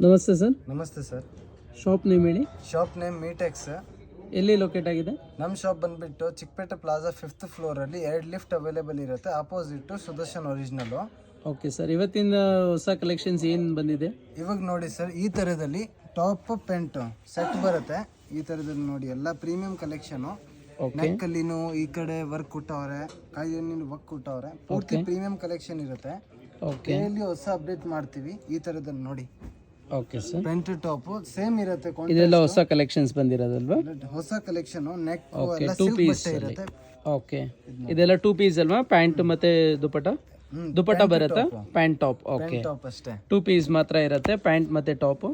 ನಮಸ್ತೆ sir. Namaste sir. Shop name ಹೇಳಿ. Shop name Meetex. ಎಲ್ಲಿ ಲೊಕೇಟ್ ಆಗಿದೆ? ನಮ್ಮ ಶಾಪ್ ಬಂದುಬಿಟ್ಟು ಚಿಕ್ಕಪೇಟೆ ಪ್ಲಾಜಾ 5th ಫ್ಲೋರಲ್ಲಿ 2 ಲಿಫ್ಟ್ ಅವೈಲೇಬಲ್ ಇರುತ್ತೆ. Opposite Sudarshan original. Okay sir, ಇವತ್ತಿನ ಹೊಸ ಕಲೆಕ್ಷನ್ಸ್ ಏನು ಬಂದಿದೆ? ಇವಾಗ ನೋಡಿ ಸರ್, ಈ ಥರದಲ್ಲಿ ಟಾಪ್ ಪೆಂಟ್ ಸೆಟ್ ಬರುತ್ತೆ. ಈ ಥರದಲ್ಲಿ ನೋಡಿ, ಎಲ್ಲ ಪ್ರೀಮಿಯಂ ಕಲೆಕ್ಷನು. ನೆಕ್ಕಲ್ಲಿನೂ ಈ ಕಡೆ ವರ್ಕ್ ಕೊಟ್ಟವ್ರೆ, ಕೈಯಲ್ಲಿ ವರ್ಕ್ ಕೊಟ್ಟವ್ರೆ. ಪೂರ್ತಿ ಪ್ರೀಮಿಯಂ ಕಲೆಕ್ಷನ್ ಇರುತ್ತೆ. ಓಕೆ, ಡೈಲಿ ಹೊಸ ಅಪ್ಡೇಟ್ ಮಾಡ್ತೀವಿ. ಈ ಥರದಲ್ಲಿ ನೋಡಿ, ಓಕೆ ಸರ್. ಪೆಂಟ್ ಟಾಪ್ ಸೇಮ್ ಇರುತ್ತೆ. ಇದೆಲ್ಲ ಹೊಸ ಕಲೆಕ್ಷನ್ಸ್ ಬಂದಿರೋದಲ್ವಾ? ಹೊಸ ಕಲೆಕ್ಷನ್. ನೆಕ್ ಓಕೆ, ಎಲ್ಲ 2 ಸಿಲ್ಕ್ ಪೀಸ್ ಬಟ್ಟೆ ಇರುತ್ತೆ. ಓಕೆ, ಇದೆಲ್ಲ 2 ಪೀಸ್ ಅಲ್ವಾ? ಪ್ಯಾಂಟ್ ಮತ್ತೆ ದುಪಟ್ಟ ಬರುತ್ತಾ? Pant top. ಓಕೆ, ಟಾಪ್ ಅಷ್ಟೇ 2 ಪೀಸ್ ಮಾತ್ರ ಇರುತ್ತೆ, ಪ್ಯಾಂಟ್ ಮತ್ತೆ ಟಾಪ್.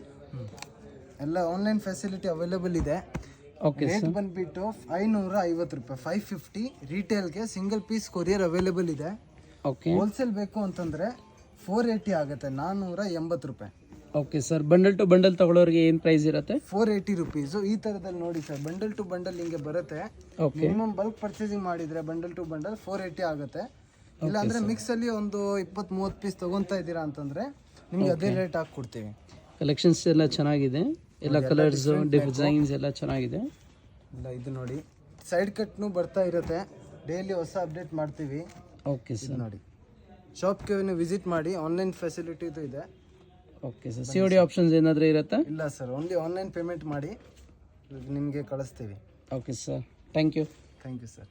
ಎಲ್ಲ ಆನ್ಲೈನ್ ಫೆಸಿಲಿಟಿ ಅವೈಲೇಬಲ್ ಇದೆ. ಓಕೆ ರೇಟ್ ಸರ್, ಬಂದ್ಬಿಟ್ಟು 550 ರೂಪಾಯಿ, 550. ರಿಟೇಲ್ಗೆ ಸಿಂಗಲ್ ಪೀಸ್ ಕೊರಿಯರ್ ಅವೈಲೇಬಲ್ ಇದೆ. ಓಕೆ, ಹೋಲ್ಸೇಲ್ ಬೇಕು ಅಂತಂದ್ರೆ 480 ಆಗುತ್ತೆ, 480 ರೂಪಾಯಿ. Okay sir. Bundle to bundle ತಗೊಳ್ಳೋರಿಗೆ ಏನು ಪ್ರೈಸ್ ಇರುತ್ತೆ? 480 ರುಪೀಸು. ಈ ಥರದಲ್ಲಿ ನೋಡಿ ಸರ್, ಬಂಡಲ್ ಟು ಬಂಡಲ್ ಹಿಂಗೆ ಬರುತ್ತೆ. ಓಕೆ, ಮಿನಿಮಮ್ ಬಲ್ಕ್ ಪರ್ಚೇಸಿಂಗ್ ಮಾಡಿದ್ರೆ ಬಂಡಲ್ ಟು ಬಂಡಲ್ 480 ಆಗುತ್ತೆ. ಇಲ್ಲ ಅಂದ್ರೆ ಮಿಕ್ಸ್ ಅಲ್ಲಿ ಒಂದು 20-30 ಪೀಸ್ ತಗೊಂತಾ ಇದ್ದೀರಾ ಅಂತಂದ್ರೆ ನಿಮ್ಗೆ ಅದೇ ರೇಟ್ ಹಾಕಿ ಕೊಡ್ತೀವಿ. ಕಲೆಕ್ಷನ್ಸ್ ಎಲ್ಲ ಚೆನ್ನಾಗಿದೆ, ಎಲ್ಲ ಕಲರ್ಸ್ ಡಿಸೈನ್ಸ್ ಎಲ್ಲ ಚೆನ್ನಾಗಿದೆ. ಇಲ್ಲ ಇದು ನೋಡಿ, ಸೈಡ್ ಕಟ್ನು ಬರ್ತಾ ಇರುತ್ತೆ. ಡೈಲಿ ಹೊಸ ಅಪ್ಡೇಟ್ ಮಾಡ್ತೀವಿ. ಓಕೆ ಸರ್, ನೋಡಿ, ಶಾಪ್ಗೆ ವಿಸಿಟ್ ಮಾಡಿ. ಆನ್ಲೈನ್ ಫೆಸಿಲಿಟಿ ಇದು ಇದೆ. Okay sir. COD ಆಪ್ಷನ್ಸ್ ಏನಾದರೂ ಇರುತ್ತಾ? ಇಲ್ಲ ಸರ್, ಓನ್ಲಿ ಆನ್ಲೈನ್ ಪೇಮೆಂಟ್ ಮಾಡಿ ನಿಮಗೆ ಕಳಿಸ್ತೀವಿ. Okay sir, thank you. Thank you sir.